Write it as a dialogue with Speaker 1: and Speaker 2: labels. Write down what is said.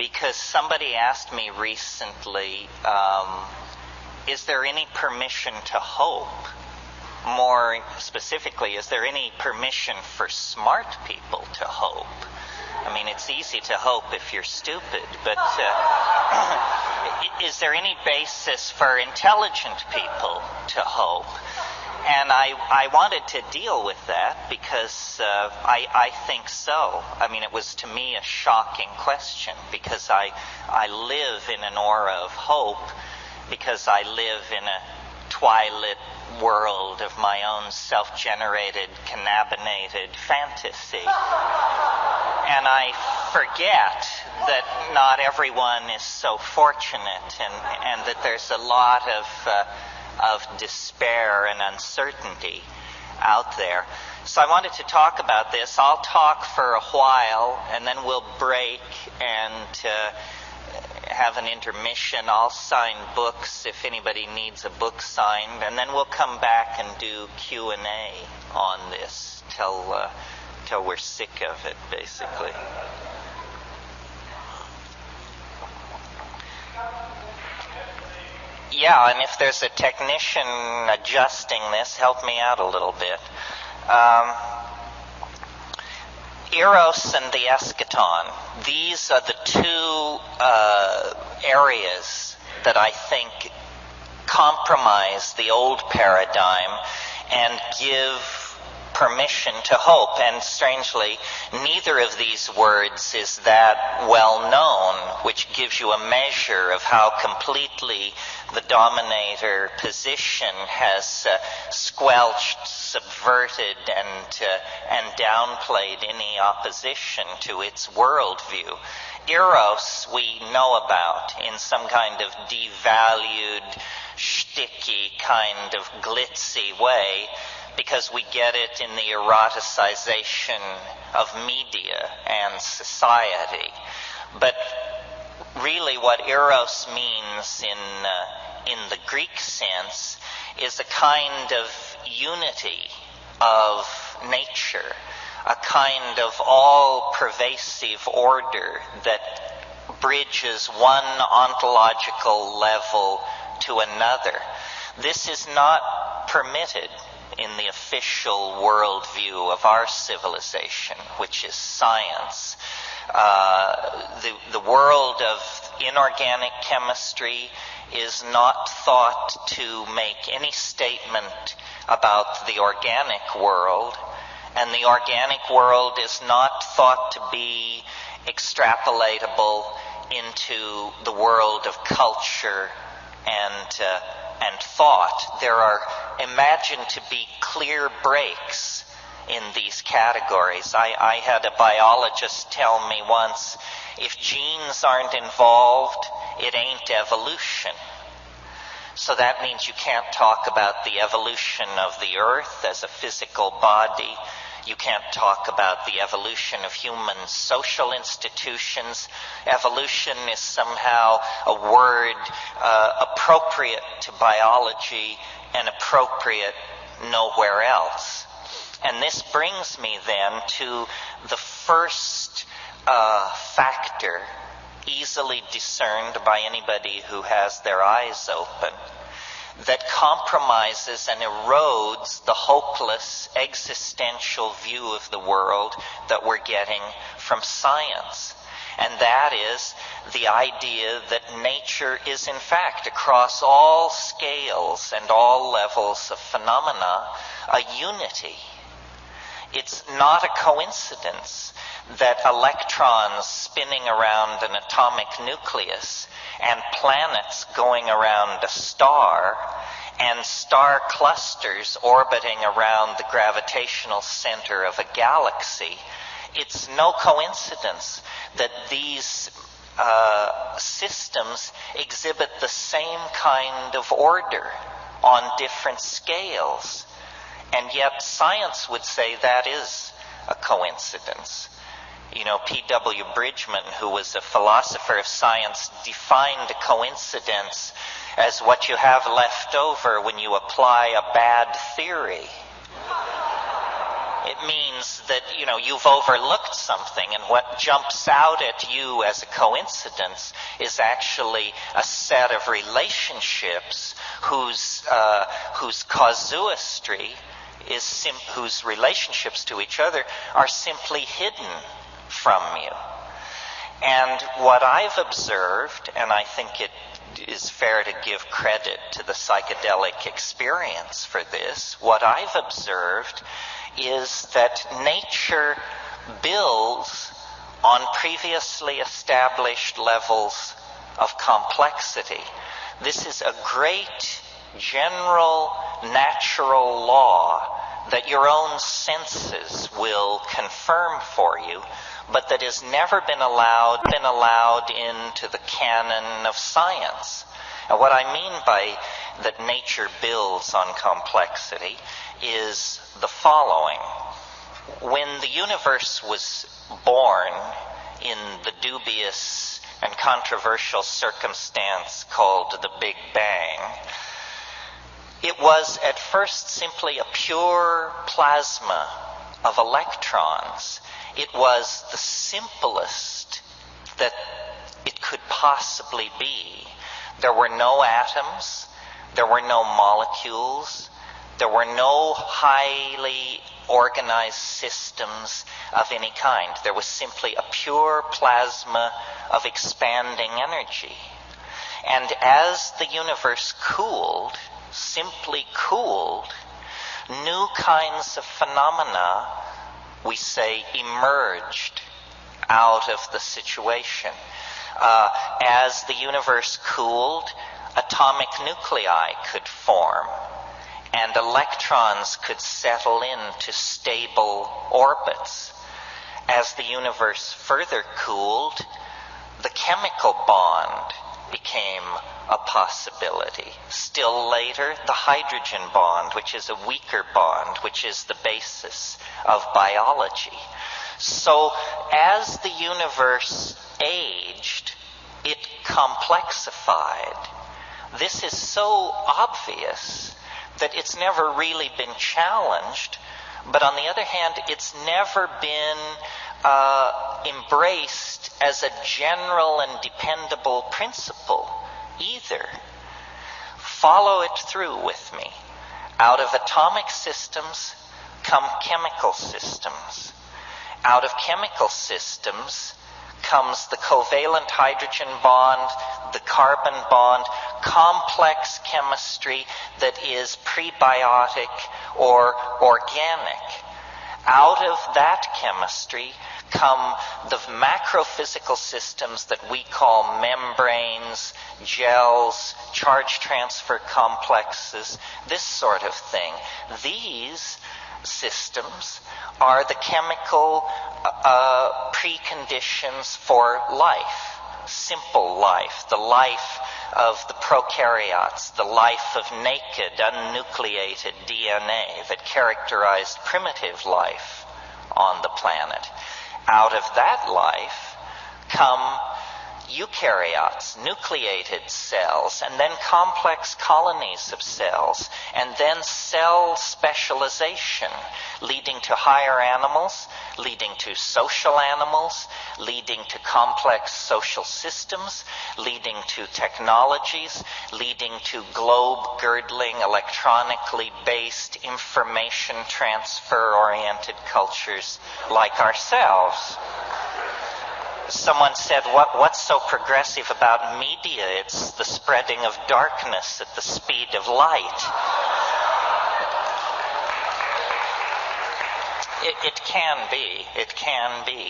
Speaker 1: because somebody asked me recently, is there any permission to hope? More specifically, is there any permission for smart people to hope? I mean, it's easy to hope if you're stupid, but is there any basis for intelligent people to hope? And I wanted to deal with that because I think so. I mean, it was to me a shocking question because I live in an aura of hope because I live in a twilit world of my own self-generated, cannabinated fantasy. And I forget that not everyone is so fortunate and that there's a lot of despair and uncertainty out there. So I wanted to talk about this. I'll talk for a while and then we'll break and have an intermission. I'll sign books if anybody needs a book signed, and then we'll come back and do Q&A on this till we're sick of it, basically. Yeah, and if there's a technician adjusting this, help me out a little bit. Eros and the eschaton, these are the two areas that I think compromise the old paradigm and give permission to hope. And strangely, neither of these words is that well known, which gives you a measure of how completely the dominator position has squelched, subverted, and downplayed any opposition to its worldview. Eros we know about in some kind of devalued, shticky, kind of glitzy way, because we get it in the eroticization of media and society. But really what eros means in the Greek sense is a kind of unity of nature, a kind of all-pervasive order that bridges one ontological level to another. This is not permitted in the official worldview of our civilization, which is science. The world of inorganic chemistry is not thought to make any statement about the organic world, and the organic world is not thought to be extrapolatable into the world of culture and thought. There are imagined to be clear breaks in these categories. I had a biologist tell me once, if genes aren't involved, it ain't evolution. So that means you can't talk about the evolution of the earth as a physical body. You can't talk about the evolution of human social institutions. Evolution is somehow a word appropriate to biology and appropriate nowhere else. And this brings me then to the first factor, easily discerned by anybody who has their eyes open, that compromises and erodes the hopeless existential view of the world that we're getting from science. And that is the idea that nature is in fact, across all scales and all levels of phenomena, a unity. It's not a coincidence that electrons spinning around an atomic nucleus and planets going around a star and star clusters orbiting around the gravitational center of a galaxy, it's no coincidence that these systems exhibit the same kind of order on different scales. And yet science would say that is a coincidence. You know, P.W. Bridgman, who was a philosopher of science, defined a coincidence as what you have left over when you apply a bad theory. It means that, you've overlooked something, and what jumps out at you as a coincidence is actually a set of relationships whose casuistry whose relationships to each other are simply hidden from you. And what I've observed, and I think it is fair to give credit to the psychedelic experience for this, what I've observed is that nature builds on previously established levels of complexity. This is a great general natural law that your own senses will confirm for you, but that has never been allowed into the canon of science. And what I mean by that nature builds on complexity is the following. When the universe was born in the dubious and controversial circumstance called the Big Bang, it was at first simply a pure plasma of electrons. It was the simplest that it could possibly be. There were no atoms, there were no molecules, there were no highly organized systems of any kind. There was simply a pure plasma of expanding energy. And as the universe cooled, simply cooled, new kinds of phenomena, we say, emerged out of the situation. As the universe cooled, atomic nuclei could form, and electrons could settle into stable orbits. As the universe further cooled, the chemical bond became a possibility. Still later, the hydrogen bond, which is a weaker bond, which is the basis of biology. So as the universe aged, it complexified. This is so obvious that it's never really been challenged, but on the other hand, it's never been embraced as a general and dependable principle either. Follow it through with me. Out of atomic systems come chemical systems. Out of chemical systems comes the covalent hydrogen bond, the carbon bond, complex chemistry that is prebiotic or organic. Out of that chemistry come the macrophysical systems that we call membranes, gels, charge transfer complexes, this sort of thing. These systems are the chemical preconditions for life, simple life, the life of the prokaryotes, the life of naked, unnucleated DNA that characterized primitive life on the planet. Out of that life come eukaryotes, nucleated cells, and then complex colonies of cells, and then cell specialization, leading to higher animals, leading to social animals, leading to complex social systems, leading to technologies, leading to globe-girdling, electronically based, information transfer-oriented cultures like ourselves. Someone said, what's so progressive about media? It's the spreading of darkness at the speed of light. It can be.